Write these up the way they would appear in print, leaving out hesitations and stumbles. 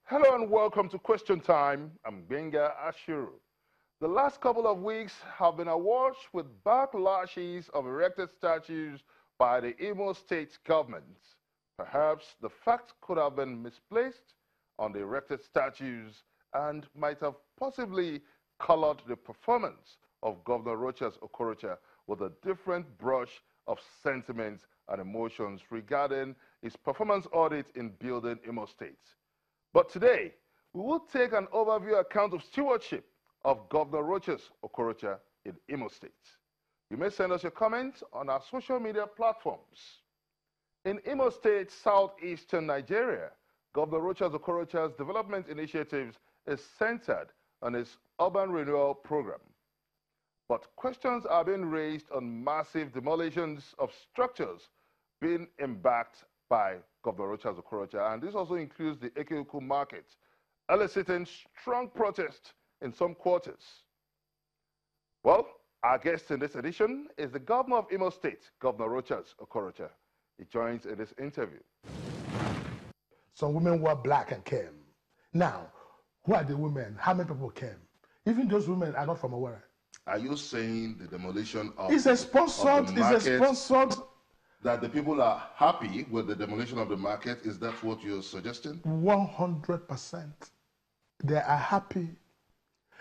Hello and welcome to Question Time. I'm Benga Ashiru. The last couple of weeks have been awash with backlashes of erected statues by the Imo State government. Perhaps the fact could have been misplaced on the erected statues and might have possibly colored the performance of Governor Rochas Okorocha with a different brush of sentiments and emotions regarding his performance audit in building Imo State. But today, we will take an overview account of stewardship of Governor Rochas Okorocha in Imo State. You may send us your comments on our social media platforms. In Imo State, southeastern Nigeria, Governor Rochas Okorocha's development initiatives is centered on his urban renewal program. But questions are being raised on massive demolitions of structures being embarked by Governor Rochas Okorocha, and this also includes the Okorocha market, eliciting strong protest in some quarters. Well, our guest in this edition is the Governor of Imo State, Governor Rochas Okorocha. He joins in this interview. Some women were black and came. Now, who are the women? How many people came? Even those women are not from Owerri. Are you saying the demolition of It's a sponsored, that the people are happy with the demolition of the market? Is that what you're suggesting? 100%. They are happy.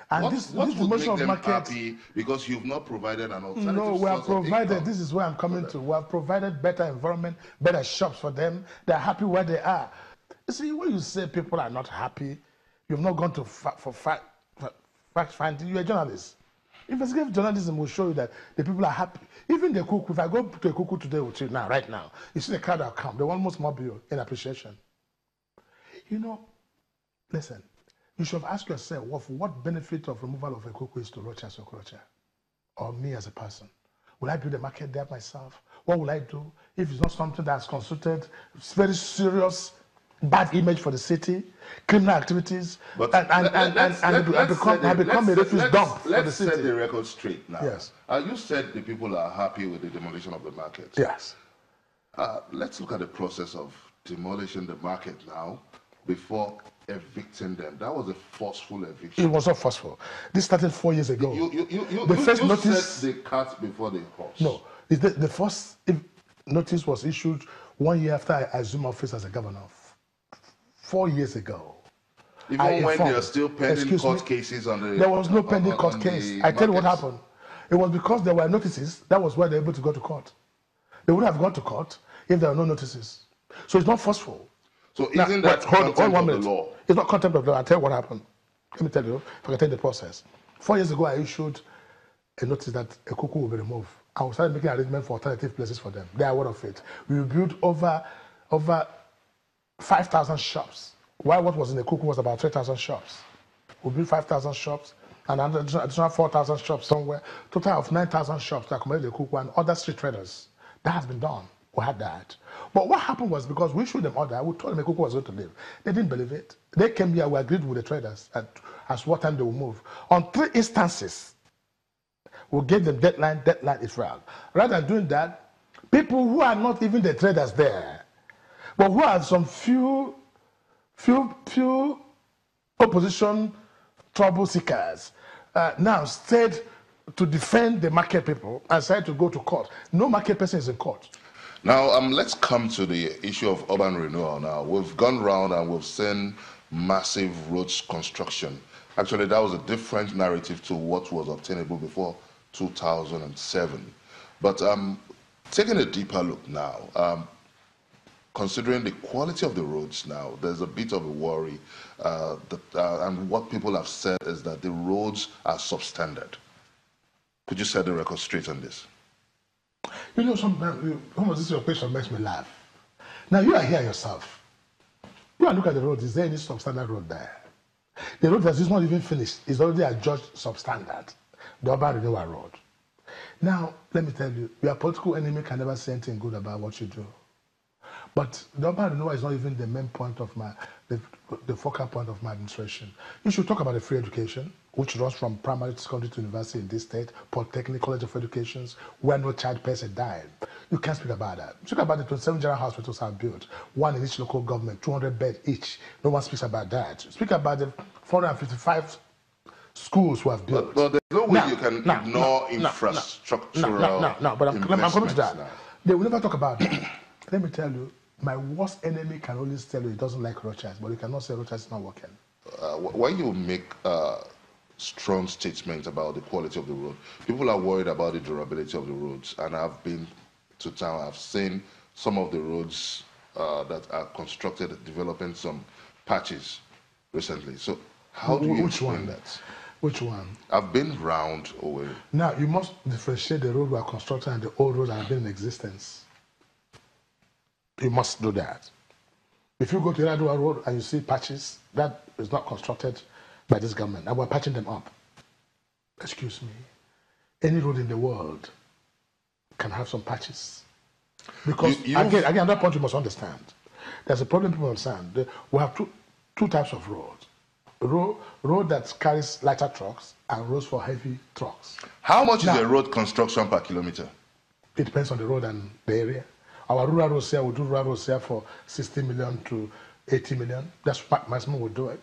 And what this would demolition make them of market, happy? Because you've not provided an alternative. No, we have provided, this is where I'm coming to. We have provided better environment, better shops for them. They're happy where they are. You see, when you say people are not happy, you've not gone to fact finding. You're a journalist. Investigative journalism will show you that the people are happy. Even the cuckoo, if I go to a cuckoo today with you now, right now, you see the crowd that come, they want most mobile in appreciation. You know, listen, you should have asked yourself what benefit of removal of a cuckoo is to Rochas Okorocha or me as a person. Will I build a market there myself? What will I do if it's not something that's consulted? It's very serious, bad image for the city, criminal activities, and become a refuse dump for the city. Let's set the record straight now. Yes. You said the people are happy with the demolition of the market. Yes. Let's look at the process of demolishing the market now before evicting them. That was a forceful eviction. It was not forceful. This started 4 years ago. The first notice set the cart before the horse. No, the first notice was issued 1 year after I assumed office as a governor. 4 years ago. Even when there are still pending court cases on the... There was no pending court case. I tell you what happened. It was because there were notices. That was why they were able to go to court. They would have gone to court if there were no notices. So it's not forceful. So isn't that contempt of the law? It's not contempt of the law. I'll tell you what happened. Let me tell you, if I can tell you the process. 4 years ago, I issued a notice that a cuckoo will be removed. I was started making arrangements for alternative places for them. They are aware of it. We built over 5,000 shops. While what was in the cuckoo was about 3,000 shops. We built 5,000 shops and an additional 4,000 shops somewhere. Total of 9,000 shops to accommodate the cuckoo and other street traders. That has been done. We had that. But what happened was because we showed them order, we told them the cuckoo was going to leave. They didn't believe it. They came here, we agreed with the traders as what time they will move. On 3 instances, we gave them deadline Israel. Rather than doing that, people who are not even the traders there, but who are some few opposition trouble seekers now stayed to defend the market people and said to go to court. No market person is in court. Now, let's come to the issue of urban renewal now. We've gone round and we've seen massive roads construction. Actually, that was a different narrative to what was obtainable before 2007. But taking a deeper look now, considering the quality of the roads now, there's a bit of a worry, and what people have said is that the roads are substandard. Could you set the record straight on this? You know, sometimes, almost this your question makes me laugh. Now, you are here yourself. You are looking at the road. Is there any substandard road there? The road that is not even finished is already adjudged substandard, the urban renewal road. Now, let me tell you, your political enemy can never say anything good about what you do. But the urban renewal is not even the main point of the focal point of my administration. You should talk about the free education. which runs from primary to secondary to university in this state, Polytechnic, College of Education, where no child pays a dime. You can't speak about that. Speak about the 27 general hospitals are built, one in each local government, 200 beds each. No one speaks about that. Speak about the 455 schools who have built. But there's no way you can ignore infrastructural No, but I'm coming to that. Now. They will never talk about it. Let me tell you, my worst enemy can always tell you he doesn't like Rochas, but you cannot say Rochas is not working. When you make strong statements about the quality of the road, people are worried about the durability of the roads. And I've been to town, I've seen some of the roads that are constructed, developing some patches recently. So how do you explain that? Which one? I've been round away. Now, you must differentiate the road we are constructing and the old roads that have been in existence. You must do that. If you go to Renewal Road and you see patches, that is not constructed by this government, and we're patching them up. Excuse me. Any road in the world can have some patches. Because, again, that point you must understand. There's a problem people understand. We have two types of roads. Road that carries lighter trucks and roads for heavy trucks. How much is a road construction per kilometer? It depends on the road and the area. Our rural roads here, we do rural roads here for 60 million to 80 million. That's what maximum we do it.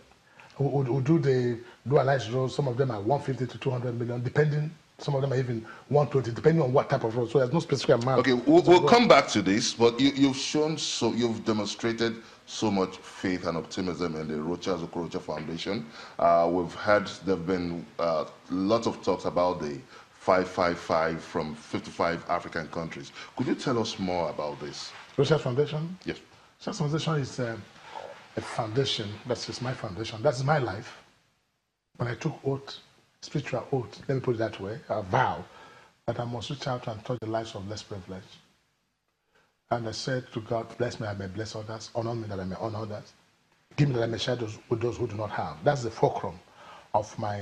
We'll do the dualized roads. Some of them are 150 to 200 million, depending. Some of them are even 120, depending on what type of road. So there's no specific amount. Okay, we'll come back to this, but you've demonstrated so much faith and optimism in the Rochas Okorocha Foundation. We've had, there've been lots of talks about the 555 from 55 African countries. Could you tell us more about this? Rochas Foundation? Yes. Rochas Foundation is a foundation. That's just my foundation. That's my life. When I took oath, spiritual oath, let me put it that way, a vow that I must reach out and touch the lives of less privileged. And I said to God, bless me, I may bless others, honor me that I may honor others, give me that I may share with those who do not have. That's the fulcrum of my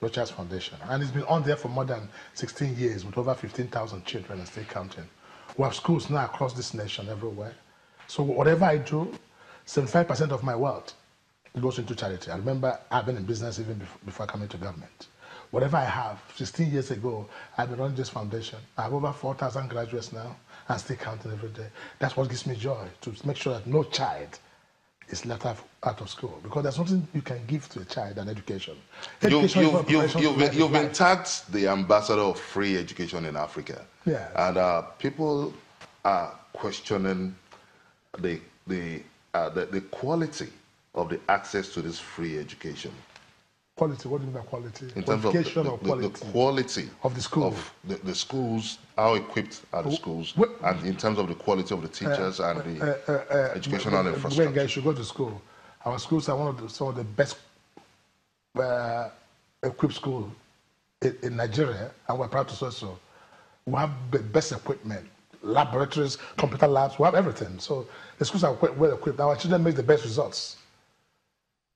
Rochas Foundation. And it's been on there for more than 16 years with over 15,000 children and still counting. We have schools now across this nation, everywhere. So whatever I do, 75% of my wealth goes into charity. I remember I've been in business even before coming to government. Whatever I have, 16 years ago, I've been running this foundation. I have over 4,000 graduates now and still counting every day. That's what gives me joy, to make sure that no child is left out of school, because there's something you can give to a child, an education. You've been tagged the ambassador of free education in Africa. Yeah. And people are questioning the quality of the access to this free education. Quality, what do you mean by quality? In terms of the quality of the school. Of the schools, how equipped are the schools, and in terms of the quality of the teachers and the educational infrastructure. When guys should go to school, our schools are some of the best equipped schools in Nigeria, and we're proud to say so. We have the best equipment, laboratories, computer labs, we have everything. So the schools are well equipped. Our children make the best results.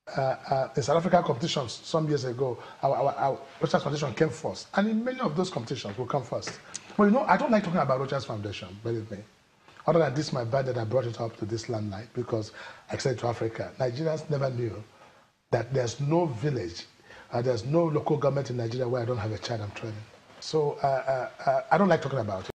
In South African competitions some years ago, our Rochas Foundation came first. And in many of those competitions, we'll come first. But you know, I don't like talking about Rochas Foundation, believe me. Other than this, my bad that I brought it up to this landline, because I said to Africa, Nigerians never knew that there's no village, there's no local government in Nigeria where I don't have a child I'm training. So I don't like talking about it.